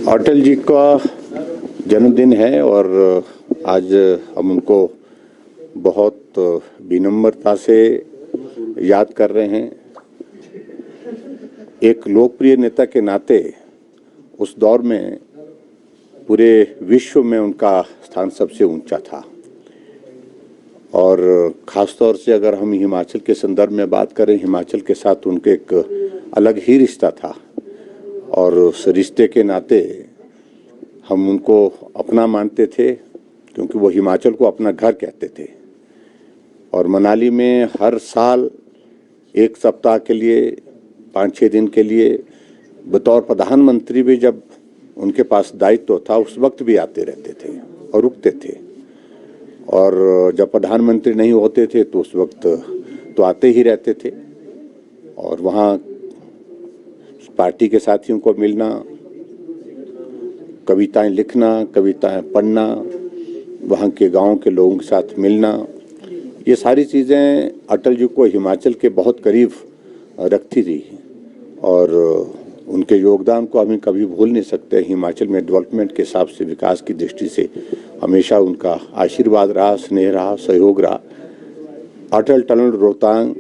अटल जी का जन्मदिन है और आज हम उनको बहुत विनम्रता से याद कर रहे हैं। एक लोकप्रिय नेता के नाते उस दौर में पूरे विश्व में उनका स्थान सबसे ऊंचा था और ख़ासतौर से अगर हम हिमाचल के संदर्भ में बात करें, हिमाचल के साथ उनके एक अलग ही रिश्ता था और उस रिश्ते के नाते हम उनको अपना मानते थे क्योंकि वो हिमाचल को अपना घर कहते थे। और मनाली में हर साल एक सप्ताह के लिए 5-6 दिन के लिए बतौर प्रधानमंत्री भी जब उनके पास दायित्व था उस वक्त भी आते रहते थे और रुकते थे। और जब प्रधानमंत्री नहीं होते थे तो उस वक्त तो आते ही रहते थे और वहाँ पार्टी के साथियों को मिलना, कविताएं लिखना, कविताएं पढ़ना, वहाँ के गांव के लोगों के साथ मिलना, ये सारी चीज़ें अटल जी को हिमाचल के बहुत करीब रखती थी और उनके योगदान को हम कभी भूल नहीं सकते। हिमाचल में डेवलपमेंट के हिसाब से, विकास की दृष्टि से हमेशा उनका आशीर्वाद रहा, स्नेह रहा, सहयोग रहा। अटल टनल रोहतांग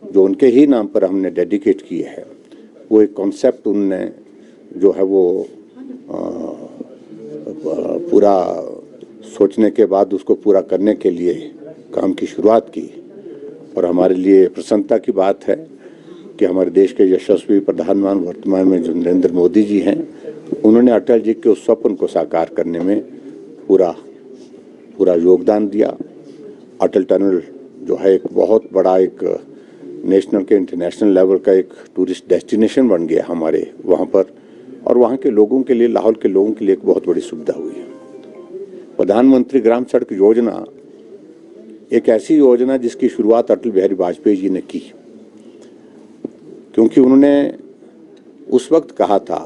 जो उनके ही नाम पर हमने डेडिकेट किए है, वो एक कॉन्सेप्ट उनने जो है वो पूरा सोचने के बाद उसको पूरा करने के लिए काम की शुरुआत की। और हमारे लिए प्रसन्नता की बात है कि हमारे देश के यशस्वी प्रधानमंत्री वर्तमान में जो नरेंद्र मोदी जी हैं, उन्होंने अटल जी के उस स्वप्न को साकार करने में पूरा योगदान दिया। अटल टनल जो है एक बहुत बड़ा एक नेशनल के इंटरनेशनल लेवल का एक टूरिस्ट डेस्टिनेशन बन गया हमारे वहाँ पर और वहाँ के लोगों के लिए, लाहौल के लोगों के लिए एक बहुत बड़ी सुविधा हुई है। प्रधानमंत्री ग्राम सड़क योजना एक ऐसी योजना जिसकी शुरुआत अटल बिहारी वाजपेयी जी ने की, क्योंकि उन्होंने उस वक्त कहा था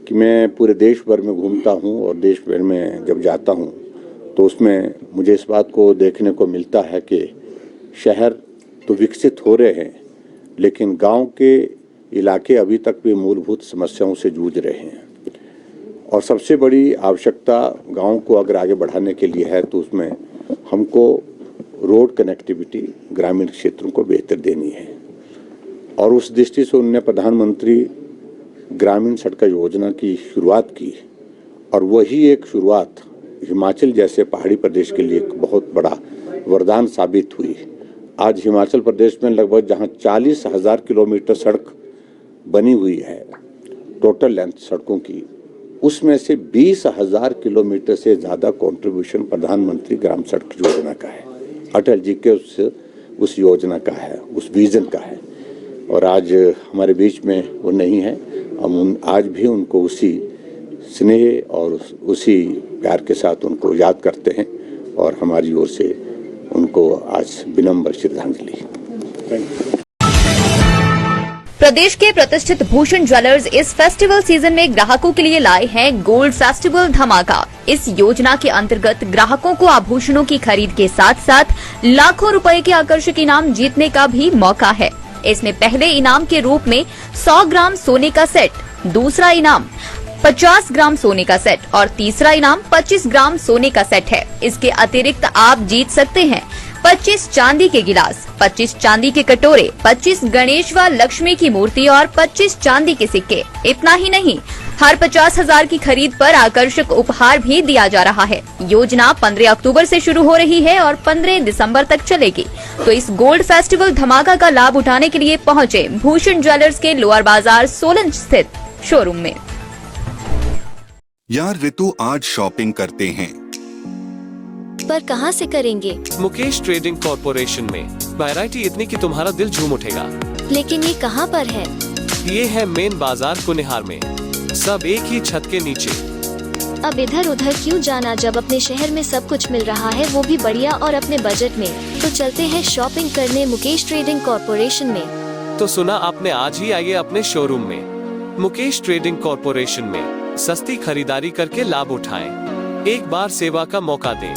कि मैं पूरे देश भर में घूमता हूँ और देश भर में जब जाता हूँ तो उसमें मुझे इस बात को देखने को मिलता है कि शहर तो विकसित हो रहे हैं लेकिन गांव के इलाके अभी तक भी मूलभूत समस्याओं से जूझ रहे हैं। और सबसे बड़ी आवश्यकता गांव को अगर आगे बढ़ाने के लिए है तो उसमें हमको रोड कनेक्टिविटी ग्रामीण क्षेत्रों को बेहतर देनी है। और उस दृष्टि से उन्होंने प्रधानमंत्री ग्रामीण सड़क योजना की शुरुआत की और वही एक शुरुआत हिमाचल जैसे पहाड़ी प्रदेश के लिए एक बहुत बड़ा वरदान साबित हुई। आज हिमाचल प्रदेश में लगभग जहां 40,000 किलोमीटर सड़क बनी हुई है टोटल लेंथ सड़कों की, उसमें से 20,000 किलोमीटर से ज़्यादा कंट्रीब्यूशन प्रधानमंत्री ग्राम सड़क योजना का है, अटल जी के उस योजना का है, उस विजन का है। और आज हमारे बीच में वो नहीं है, हम आज भी उनको उसी स्नेह और उसी प्यार के साथ उनको याद करते हैं और हमारी ओर से उनको आज विनम्र श्रद्धांजलि। प्रदेश के प्रतिष्ठित भूषण ज्वेलर्स इस फेस्टिवल सीजन में ग्राहकों के लिए लाए हैं गोल्ड फेस्टिवल धमाका। इस योजना के अंतर्गत ग्राहकों को आभूषणों की खरीद के साथ साथ लाखों रुपए के आकर्षक इनाम जीतने का भी मौका है। इसमें पहले इनाम के रूप में 100 ग्राम सोने का सेट, दूसरा इनाम 50 ग्राम सोने का सेट और तीसरा इनाम 25 ग्राम सोने का सेट है। इसके अतिरिक्त आप जीत सकते हैं 25 चांदी के गिलास, 25 चांदी के कटोरे, 25 गणेश व लक्ष्मी की मूर्ति और 25 चांदी के सिक्के। इतना ही नहीं, हर 50,000 की खरीद पर आकर्षक उपहार भी दिया जा रहा है। योजना 15 अक्टूबर से शुरू हो रही है और 15 दिसंबर तक चलेगी। तो इस गोल्ड फेस्टिवल धमाका का लाभ उठाने के लिए पहुंचे भूषण ज्वेलर्स के लोअर बाजार सोलन स्थित शोरूम में। यार ऋतु, आज शॉपिंग करते हैं, पर कहां से करेंगे? मुकेश ट्रेडिंग कॉर्पोरेशन में वैरायटी इतनी कि तुम्हारा दिल झूम उठेगा। लेकिन ये कहां पर है? ये है मेन बाजार कुनिहार में, सब एक ही छत के नीचे। अब इधर उधर क्यों जाना जब अपने शहर में सब कुछ मिल रहा है, वो भी बढ़िया और अपने बजट में। तो चलते हैं शॉपिंग करने मुकेश ट्रेडिंग कॉर्पोरेशन में। तो सुना आपने, आज ही आइए अपने शोरूम में। मुकेश ट्रेडिंग कॉर्पोरेशन में सस्ती खरीदारी करके लाभ उठाएं। एक बार सेवा का मौका दें।